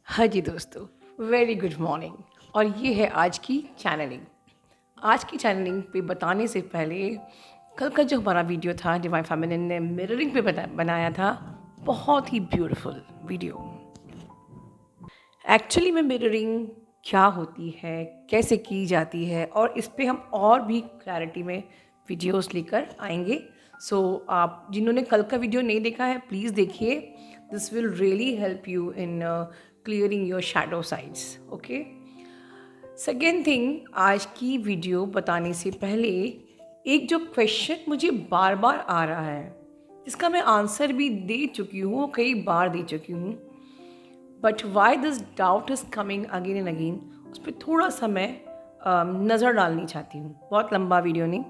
हाँ जी दोस्तों, very good morning. और ये है आज की चैनलिंग। आज की चैनलिंग पे बताने से पहले कल का जो हमारा वीडियो था डिवाइन फेमिनिन ने मिररिंग पे बनाया था, बहुत ही ब्यूटीफुल वीडियो। एक्चुअली में मिररिंग क्या होती है, कैसे की जाती है, और इस पे हम और भी क्लैरिटी में वीडियोस लेकर आएंगे। सो आप जिन्होंने कल का वीडियो नहीं देखा है प्लीज़ देखिए। This will really help you in clearing your shadow sides. Okay, second thing, आज की वीडियो बताने से पहले एक जो क्वेश्चन मुझे बार बार आ रहा है, जिसका मैं आंसर भी दे चुकी हूँ, कई बार दे चुकी हूँ, but why this doubt is coming again and again, उस पर थोड़ा सा मैं नज़र डालनी चाहती हूँ। बहुत लंबा वीडियो नहीं,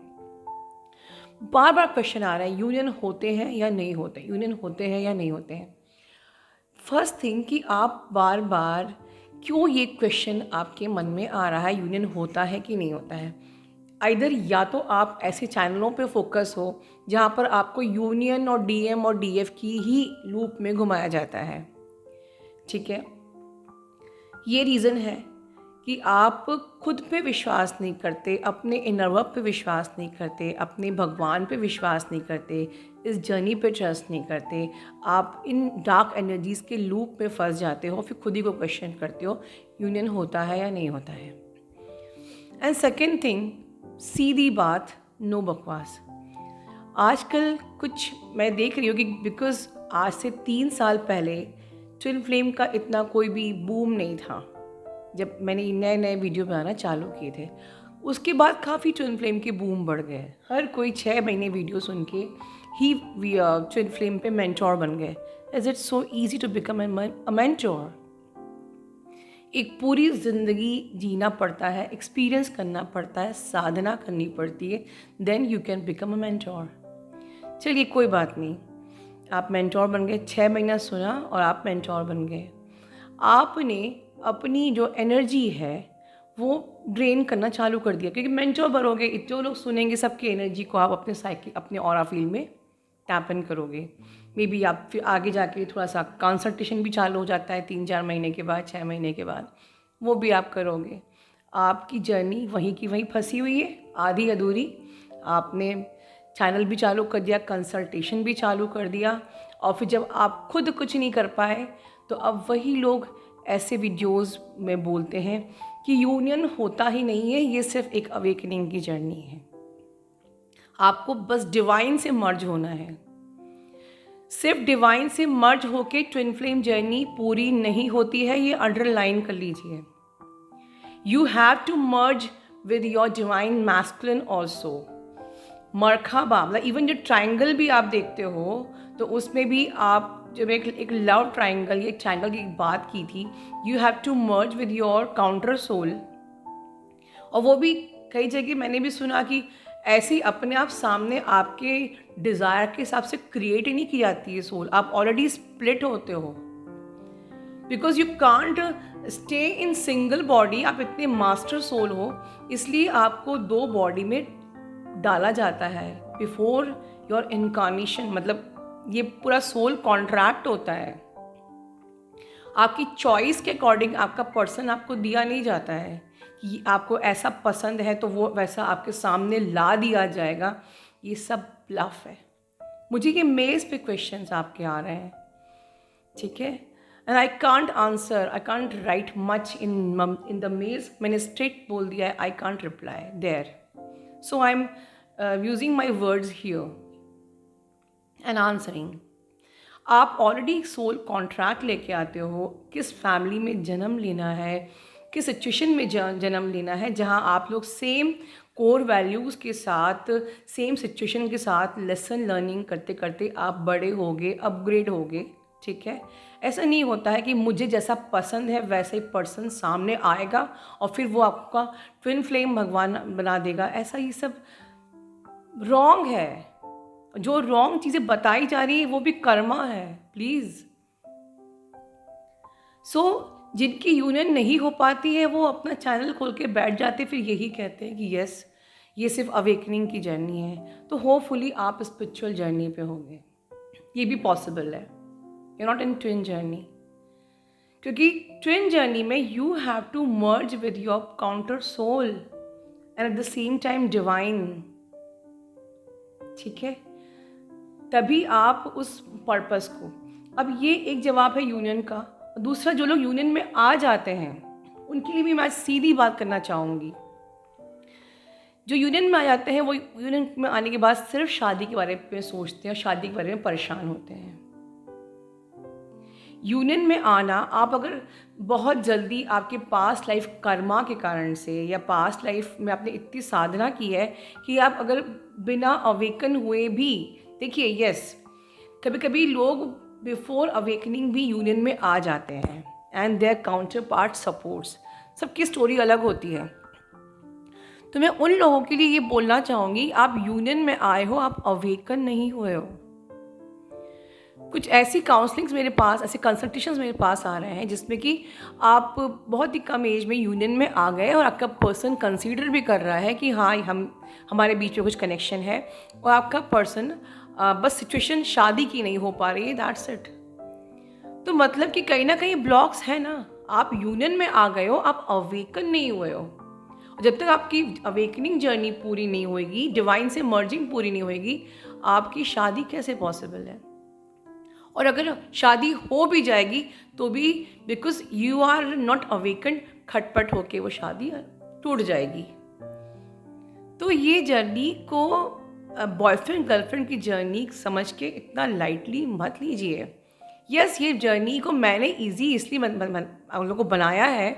बार बार क्वेश्चन आ रहा है, यूनियन होते हैं या नहीं होते, यूनियन होते हैं या नहीं होते हैं। फर्स्ट थिंग कि आप बार बार क्यों ये क्वेश्चन आपके मन में आ रहा है, यूनियन होता है कि नहीं होता है। आइदर या तो आप ऐसे चैनलों पे फोकस हो जहाँ पर आपको यूनियन और डीएम और डीएफ की ही लूप में घुमाया जाता है, ठीक है। ये रीज़न है कि आप खुद पे विश्वास नहीं करते, अपने इनर वर्क पे विश्वास नहीं करते, अपने भगवान पे विश्वास नहीं करते, इस जर्नी पे ट्रस्ट नहीं करते। आप इन डार्क एनर्जीज़ के लूप में फंस जाते हो, फिर खुद ही को क्वेश्चन करते हो यूनियन होता है या नहीं होता है। एंड सेकेंड थिंग, सीधी बात, नो बकवास। आजकल कुछ मैं देख रही हूँ कि बिकॉज आज से 3 साल पहले ट्विन फ्लेम का इतना कोई भी बूम नहीं था। जब मैंने नए नए वीडियो बनाना चालू किए थे, उसके बाद काफ़ी ट्विन फ्लेम के बूम बढ़ गए। हर कोई 6 महीने वीडियो सुन के ही ट्विन फ्लेम पे मेंटोर बन गए। Is it so easy to become a mentor? एक पूरी ज़िंदगी जीना पड़ता है, एक्सपीरियंस करना पड़ता है, साधना करनी पड़ती है, then you can become a mentor. चलिए कोई बात नहीं, आप मेंटोर बन गए, 6 महीना सुना और आप मेंटोर बन गए। आपने अपनी जो एनर्जी है वो ड्रेन करना चालू कर दिया, क्योंकि मेंटोर बनोगे, इतने लोग सुनेंगे, सबकी एनर्जी को आप अपने साइकिल, अपने ऑरा फील्ड में टैप इन करोगे। मे बी आप फिर आगे जाके थोड़ा सा कंसल्टेशन भी चालू हो जाता है 3-4 महीने के बाद, 6 महीने के बाद, वो भी आप करोगे। आपकी जर्नी वहीं की वहीं फंसी हुई है, आधी अधूरी। आपने चैनल भी चालू कर दिया, कंसल्टेशन भी चालू कर दिया, और फिर जब आप खुद कुछ नहीं कर पाए तो अब वही लोग ऐसे वीडियोस में बोलते हैं कि यूनियन होता ही नहीं है, ये सिर्फ एक अवेकनिंग की जर्नी है, आपको बस डिवाइन से मर्ज होना है। सिर्फ डिवाइन से मर्ज होके ट्विन फ्लेम जर्नी पूरी नहीं होती है, ये अंडरलाइन कर लीजिए। You have to merge with your divine masculine also. मरखाबा मतलब इवन जो ट्राइंगल भी आप देखते हो तो उसमें भी आप, जब एक लव ट्राइंगल, एक ट्राइंगल की बात की थी, you have to merge with your counter soul. और वो भी कई जगह मैंने भी सुना कि ऐसे ही अपने आप सामने आपके डिज़ायर के हिसाब से क्रिएट ही नहीं की जाती है सोल, आप ऑलरेडी स्प्लिट होते हो। Because you can't stay in single body, आप इतने मास्टर सोल हो, इसलिए आपको 2 बॉडी में डाला जाता है बिफोर योर इनकारनेशन। मतलब ये पूरा सोल कॉन्ट्रैक्ट होता है, आपकी चॉइस के अकॉर्डिंग आपका पर्सन आपको दिया नहीं जाता है कि आपको ऐसा पसंद है तो वो वैसा आपके सामने ला दिया जाएगा। ये सब ब्लफ है। मुझे ये मेल्स पे क्वेश्चंस आपके आ रहे हैं, ठीक है, and I can't answer, I can't write much in the mails. मैंने स्ट्रेट बोल दिया है, I can't reply there. So I am using my words here and answering. आप ऑलरेडी सोल कॉन्ट्रैक्ट लेके आते हो, किस फैमिली में जन्म लेना है, किस सिचुएशन में जन्म लेना है, जहाँ आप लोग सेम कोर वैल्यूज़ के साथ, सेम सिचुएशन के साथ लेसन लर्निंग करते करते आप बड़े होगे, अपग्रेड होगे, ठीक है। ऐसा नहीं होता है कि मुझे जैसा पसंद है वैसे ही पर्सन सामने आएगा और फिर वो आपका ट्विन फ्लेम भगवान बना देगा। ऐसा ये सब रॉन्ग है। जो रॉन्ग चीज़ें बताई जा रही है वो भी कर्मा है, प्लीज़। सो जिनकी यूनियन नहीं हो पाती है वो अपना चैनल खोल के बैठ जाते, फिर यही कहते हैं कि यस ये सिर्फ अवेकनिंग की जर्नी है। तो होपफुली आप स्पिरिचुअल जर्नी पे होंगे, ये भी पॉसिबल है, you not in twin journey. क्योंकि ट्विन जर्नी में you have to merge with your counter soul and at the same time divine, ठीक है, तभी आप उस पर्पस को, अब ये एक जवाब है यूनियन का। दूसरा, जो लोग यूनियन में आ जाते हैं उनके लिए भी मैं सीधी बात करना चाहूँगी। जो यूनियन में आ जाते हैं वो यूनियन में आने के बाद सिर्फ शादी के बारे में सोचते हैं और शादी के बारे में परेशान होते हैं। यूनियन में आना, आप अगर बहुत जल्दी आपके पास्ट लाइफ कर्मा के कारण से या पास्ट लाइफ में आपने इतनी साधना की है कि आप अगर बिना अवेकन हुए भी, देखिए यस, कभी कभी लोग बिफोर अवेकनिंग भी यूनियन में आ जाते हैं and their counterpart supports, सबकी स्टोरी अलग होती है। तो मैं उन लोगों के लिए ये बोलना चाहूँगी, आप यूनियन में आए हो, आप अवेकन नहीं हुए हो। कुछ ऐसी काउंसलिंग्स मेरे पास, ऐसे कंसल्टेशंस मेरे पास आ रहे हैं जिसमें कि आप बहुत ही कम एज में यूनियन में आ गए और आपका पर्सन कंसीडर भी कर रहा है कि हाँ हमारे बीच में कुछ कनेक्शन है, और आपका पर्सन बस सिचुएशन शादी की नहीं हो पा रही है, दैट्स इट। तो मतलब कि कहीं ना कहीं ब्लॉक्स है ना, आप यूनियन में आ गए हो, आप अवेकन नहीं हुए हो। जब तक आपकी अवेकनिंग जर्नी पूरी नहीं होगी, डिवाइन से मर्जिंग पूरी नहीं होगी, आपकी शादी कैसे पॉसिबल है। और अगर शादी हो भी जाएगी तो भी because you are not awaken, खटपट होके वो शादी टूट जाएगी। तो ये जर्नी को बॉयफ्रेंड गर्लफ्रेंड की जर्नी समझ के इतना लाइटली मत लीजिए। यस, ये जर्नी को मैंने इजी इसलिए आप लोगों को बनाया है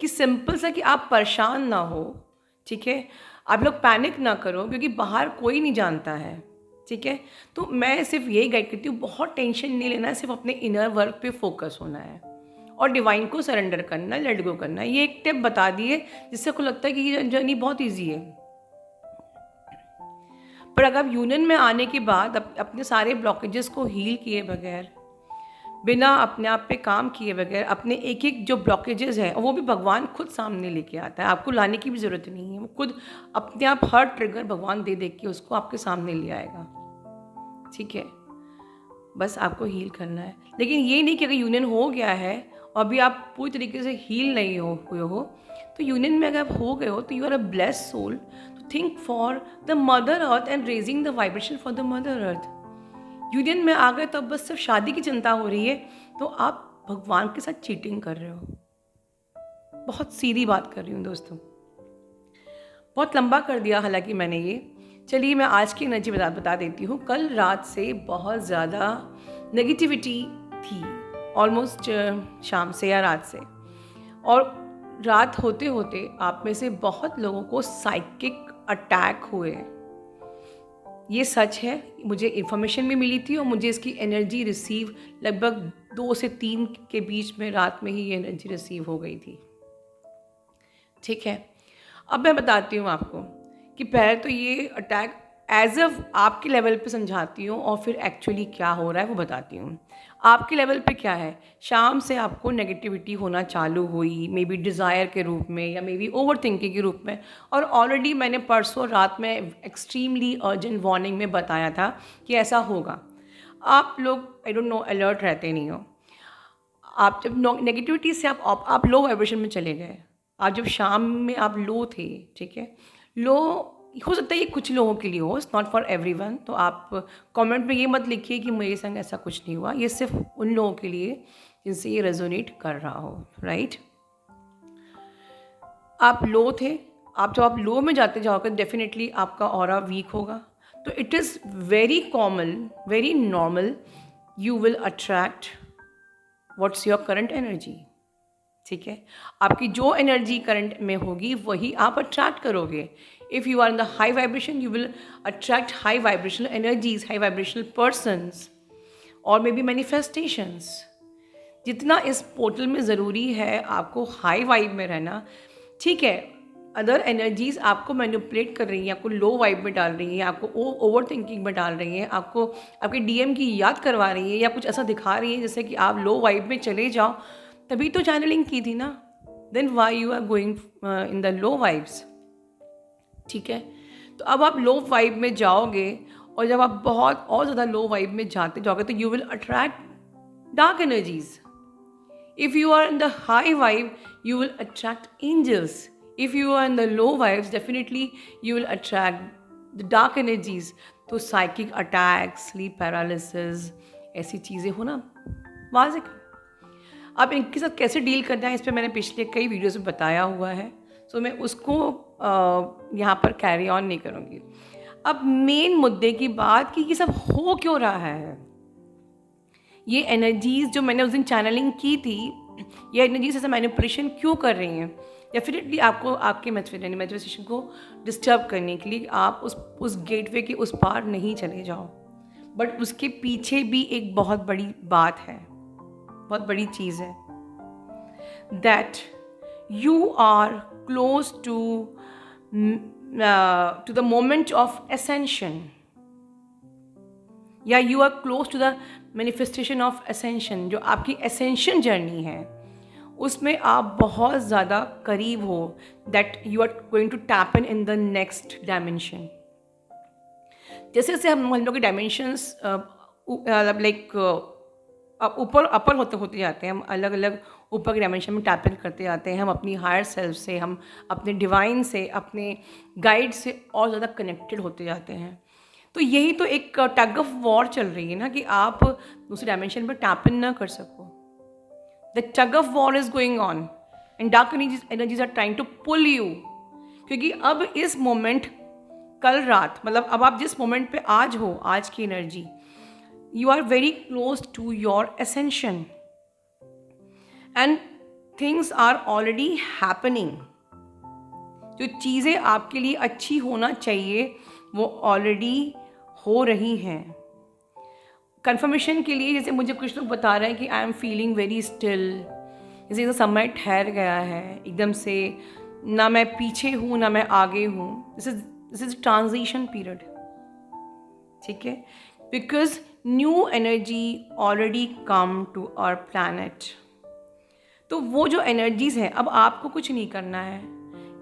कि सिंपल सा कि आप परेशान ना हो, ठीक है, आप लोग पैनिक ना करो, क्योंकि बाहर कोई नहीं जानता है, ठीक है। तो मैं सिर्फ यही गाइड करती हूँ, बहुत टेंशन नहीं लेना है, सिर्फ अपने इनर वर्क पे फोकस होना है और डिवाइन को सरेंडर करना है, लेट गो करना है। ये एक टिप बता दी है जिससे आपको लगता है कि ये जर्नी बहुत ईजी है। पर अगर आप यूनियन में आने के बाद अपने सारे ब्लॉकेजेस को हील किए बगैर, बिना अपने आप पे काम किए बगैर, अपने एक एक जो ब्लॉकेजेस हैं वो भी भगवान खुद सामने लेके आता है, आपको लाने की भी ज़रूरत नहीं है, वो खुद अपने आप हर ट्रिगर भगवान दे के उसको आपके सामने ले आएगा, ठीक है। बस आपको हील करना है, लेकिन ये नहीं कि अगर यूनियन हो गया है और अभी आप पूरी तरीके से हील नहीं हुए हो, तो यूनियन में अगर आप हो गए हो तो you are a blessed soul, तो think for the mother earth and raising the vibration for the mother earth. Union में आ गए तो अब बस सिर्फ शादी की चिंता हो रही है, तो आप भगवान के साथ चीटिंग कर रहे हो। बहुत सीधी बात कर रही हूँ दोस्तों, बहुत लंबा कर दिया हालांकि मैंने ये। चलिए मैं आज की एनर्जी बता देती हूँ। कल रात से बहुत ज़्यादा नेगेटिविटी थी, ऑलमोस्ट शाम से या रात से, और रात होते होते आप में से बहुत लोगों को साइकिक अटैक हुए। ये सच है, मुझे इन्फॉर्मेशन भी मिली थी और मुझे इसकी एनर्जी रिसीव लगभग 2 से 3 के बीच में रात में ही ये एनर्जी रिसीव हो गई थी, ठीक है। अब मैं बताती हूँ आपको कि पहले तो ये अटैक एज अ आपके लेवल पे समझाती हूँ और फिर एक्चुअली क्या हो रहा है वो बताती हूँ। आपके लेवल पे क्या है, शाम से आपको नेगेटिविटी होना चालू हुई, मे बी डिज़ायर के रूप में या मे बी ओवर थिंकिंग के रूप में, और ऑलरेडी मैंने परसों रात में एक्सट्रीमली अर्जेंट वार्निंग में बताया था कि ऐसा होगा। आप लोग आई डोंट नो अलर्ट रहते नहीं हो। आप जब नेगेटिविटी से आप लो वाइब्रेशन में चले गए, आप जब शाम में आप लो थे, ठीक है, लो हो सकता है ये कुछ लोगों के लिए हो, इट्स नॉट फॉर एवरीवन। तो आप कमेंट में ये मत लिखिए कि मेरे संग ऐसा कुछ नहीं हुआ, ये सिर्फ उन लोगों के लिए जिनसे ये रेजोनेट कर रहा हो, राइट। आप लो थे, आप जब आप लो में जाते जाओगे डेफिनेटली आपका ऑरा वीक होगा। तो it is very common, very normal, you will attract what's your current energy, ठीक है। आपकी जो एनर्जी करंट में होगी वही आप अट्रैक्ट करोगे। If you are in the high vibration you will attract high vibrational energies, high vibrational persons और मे बी मैनिफेस्टेशंस। जितना इस पोर्टल में ज़रूरी है आपको हाई वाइब में रहना, ठीक है। अदर एनर्जीज आपको मैनिपुलेट कर रही हैं, आपको लो वाइब में डाल रही हैं, आपको ओवर थिंकिंग में डाल रही हैं, आपको आपके डीएम की याद करवा रही हैं या कुछ ऐसा दिखा रही हैं जैसे कि आप लो वाइब में चले जाओ, तभी तो चैनलिंग की थी ना। Then why you are going in the low vibes, ठीक है। तो अब आप लो वाइब में जाओगे और जब आप बहुत और ज़्यादा लो वाइब में जाते जाओगे तो you will attract dark energies. If you are in the high vibe, you will attract angels. If you are in the low vibes, definitely you will attract the dark energies. तो psychic attack, sleep paralysis, ऐसी चीज़ें होना वाजिब है। अब इनके साथ कैसे डील करना है, इस पर मैंने पिछले कई वीडियोस में बताया हुआ है, सो मैं उसको यहाँ पर कैरी ऑन नहीं करूँगी। अब मेन मुद्दे की बात कि ये सब हो क्यों रहा है। ये एनर्जीज़ जो मैंने उस दिन चैनलिंग की थी, ये एनर्जीज ऐसा मैनिपुलेशन क्यों कर रही हैं। डेफिनेटली आपको आपके मैनिफेस्टेशन को डिस्टर्ब करने के लिए आप उस गेटवे के उस पार नहीं चले जाओ, बट उसके पीछे भी एक बहुत बड़ी बात है, बहुत बड़ी चीज़ है, that you are close to the moment of ascension, या you are close to the manifestation of ascension. जो आपकी एसेंशन जर्नी है उसमें आप बहुत ज़्यादा करीब हो, that you are going to tap in the next dimension. जैसे जैसे हम लोग के डायमेंशंस लाइक ऊपर अपर होते होते जाते हैं, हम अलग अलग ऊपर के डायमेंशन में टैप इन करते जाते हैं, हम अपनी हायर सेल्फ से, हम अपने डिवाइन से, अपने गाइड से और ज़्यादा कनेक्टेड होते जाते हैं। तो यही तो एक टग ऑफ वॉर चल रही है ना, कि आप दूसरे डायमेंशन पर टैप इन ना कर सको। The tug of war is going on and dark energies are trying to pull you. क्योंकि अब इस मोमेंट, कल रात, मतलब अब आप जिस मोमेंट पे आज हो, आज की energy, you are very close to your ascension and things are already happening. जो चीज़ें आपके लिए अच्छी होना चाहिए वो ऑलरेडी हो रही हैं। कन्फर्मेशन के लिए जैसे मुझे कुछ लोग बता रहे हैं कि I am feeling very still, जैसे समय ठहर गया है एकदम से, ना मैं पीछे हूँ ना मैं आगे हूँ। दिस इज ट्रांजिशन पीरियड, ठीक है, because new energy already come to our planet. तो वो जो एनर्जीज़ हैं, अब आपको कुछ नहीं करना है,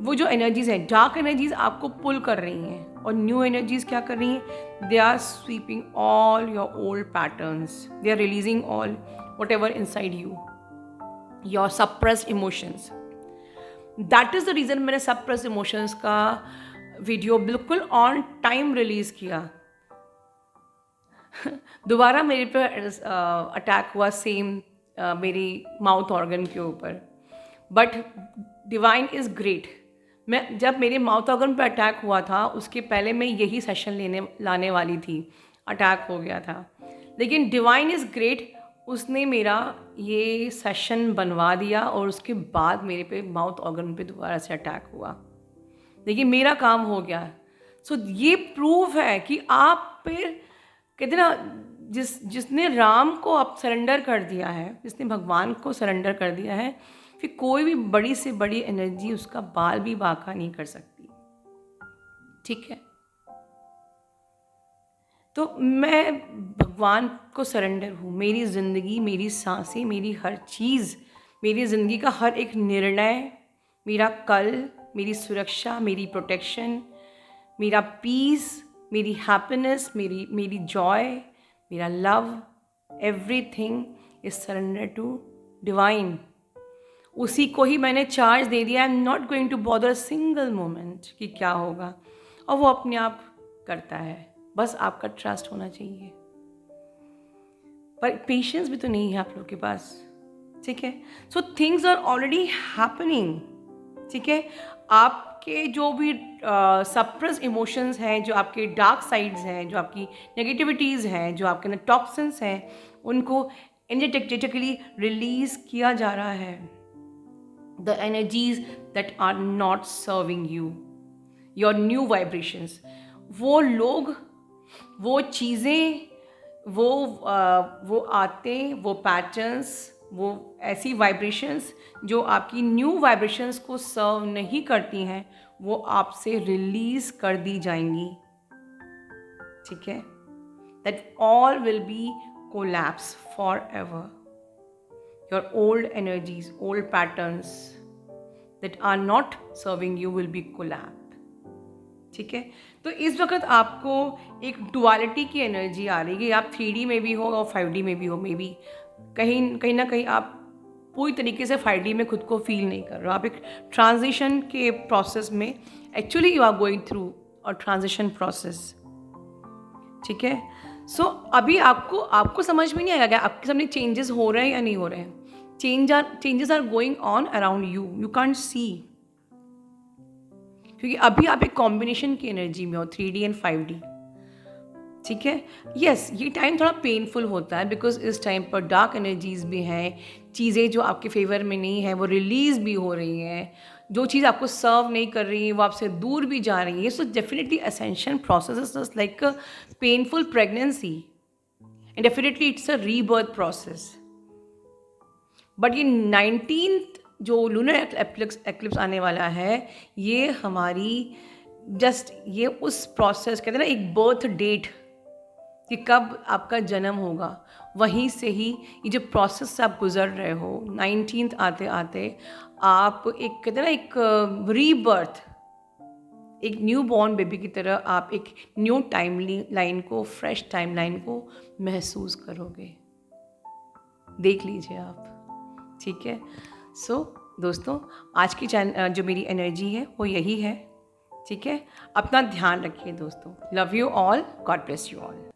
वो जो एनर्जीज़ हैं, डार्क एनर्जीज़ आपको पुल कर रही हैं, और न्यू एनर्जीज़ क्या कर रही हैं, they are sweeping all your old patterns, they are releasing all whatever inside you, your suppressed emotions. That is the reason मैंने सप्रेस्ड इमोशंस का वीडियो बिल्कुल ऑन टाइम रिलीज़ किया। दोबारा मेरे पर अटैक हुआ सेम मेरी माउथ ऑर्गन के ऊपर, बट डिवाइन इज़ ग्रेट। मैं जब मेरे माउथ ऑर्गन पर अटैक हुआ था उसके पहले मैं यही सेशन लाने वाली थी, अटैक हो गया था, लेकिन डिवाइन इज़ ग्रेट, उसने मेरा ये सेशन बनवा दिया और उसके बाद मेरे पे माउथ ऑर्गन पे दोबारा से अटैक हुआ, लेकिन मेरा काम हो गया। सो ये प्रूफ है कि आप फिर कहते ना, जिसने राम को अब सरेंडर कर दिया है, जिसने भगवान को सरेंडर कर दिया है, फिर कोई भी बड़ी से बड़ी एनर्जी उसका बाल भी बांका नहीं कर सकती, ठीक है। तो मैं भगवान को सरेंडर हूँ। मेरी ज़िंदगी, मेरी सांसें, मेरी हर चीज़, मेरी ज़िंदगी का हर एक निर्णय, मेरा कल, मेरी सुरक्षा, मेरी प्रोटेक्शन, मेरा पीस, मेरी हैप्पीनेस, मेरी जॉय, मेरा love, everything is surrender to divine. उसी को ही मैंने चार्ज दे दिया, I am not going to bother single moment कि क्या होगा, और वो अपने आप करता है, बस आपका ट्रस्ट होना चाहिए। पर पेशेंस भी तो नहीं है आप लोग के पास, ठीक है। So things are already happening, ठीक है। आपके जो भी सप्रेस्ड इमोशंस हैं, जो आपके डार्क साइड्स हैं, जो आपकी नेगेटिविटीज़ हैं, जो आपके अंदर टॉक्सिन्स हैं, उनको एनर्जेटिकली रिलीज़ किया जा रहा है। The energies that are not serving you, your new vibrations, वो लोग, वो चीज़ें, वो आते, वो पैटर्न्स, वो ऐसी वाइब्रेशंस जो आपकी न्यू वाइब्रेशंस को सर्व नहीं करती हैं, वो आपसे रिलीज़ कर दी जाएंगी, ठीक है। That all will be collapse for ever. Your old energies, old patterns that are not serving you will be collapsed, ठीक है। तो इस वक्त आपको एक डुअलिटी की एनर्जी आ रही है, आप 3D में भी हो और 5D में भी हो, मे बी कहीं ना कहीं आप पूरी तरीके से 5D में खुद को फील नहीं कर रहे हो, आप एक ट्रांजिशन के प्रोसेस में, actually you are going through a transition process, ठीक है। सो अभी आपको समझ में नहीं आएगा क्या आपके सामने चेंजेस हो रहे हैं या नहीं हो रहे हैं। Changes are going on around you can't see, क्योंकि अभी आप एक कॉम्बिनेशन की एनर्जी में हो, 3D एंड 5D, ठीक है। यस, ये टाइम थोड़ा पेनफुल होता है बिकॉज इस टाइम पर डार्क एनर्जीज भी हैं, चीज़ें जो आपके फेवर में नहीं है वो रिलीज़ भी हो रही हैं, जो चीज़ आपको सर्व नहीं कर रही है वो आपसे दूर भी जा रही है। So definitely ascension process is like a painful pregnancy and definitely it's a rebirth process. But ये 19th जो लूनर एक्लिप्स आने वाला है, ये हमारी जस्ट ये उस प्रोसेस, कहते हैं ना एक बर्थ डेट कि कब आपका जन्म होगा, वहीं से ही ये जो प्रोसेस से आप गुजर रहे हो 19th आते आते आप एक, कहते हैं ना एक रीबर्थ, एक न्यू बॉर्न बेबी की तरह आप एक न्यू टाइम लाइन को, फ्रेश टाइम लाइन को महसूस करोगे। देख लीजिए आप, ठीक है। सो दोस्तों, आज की जो मेरी एनर्जी है वो यही है, ठीक है। अपना ध्यान रखिए दोस्तों। Love you all, God bless you all.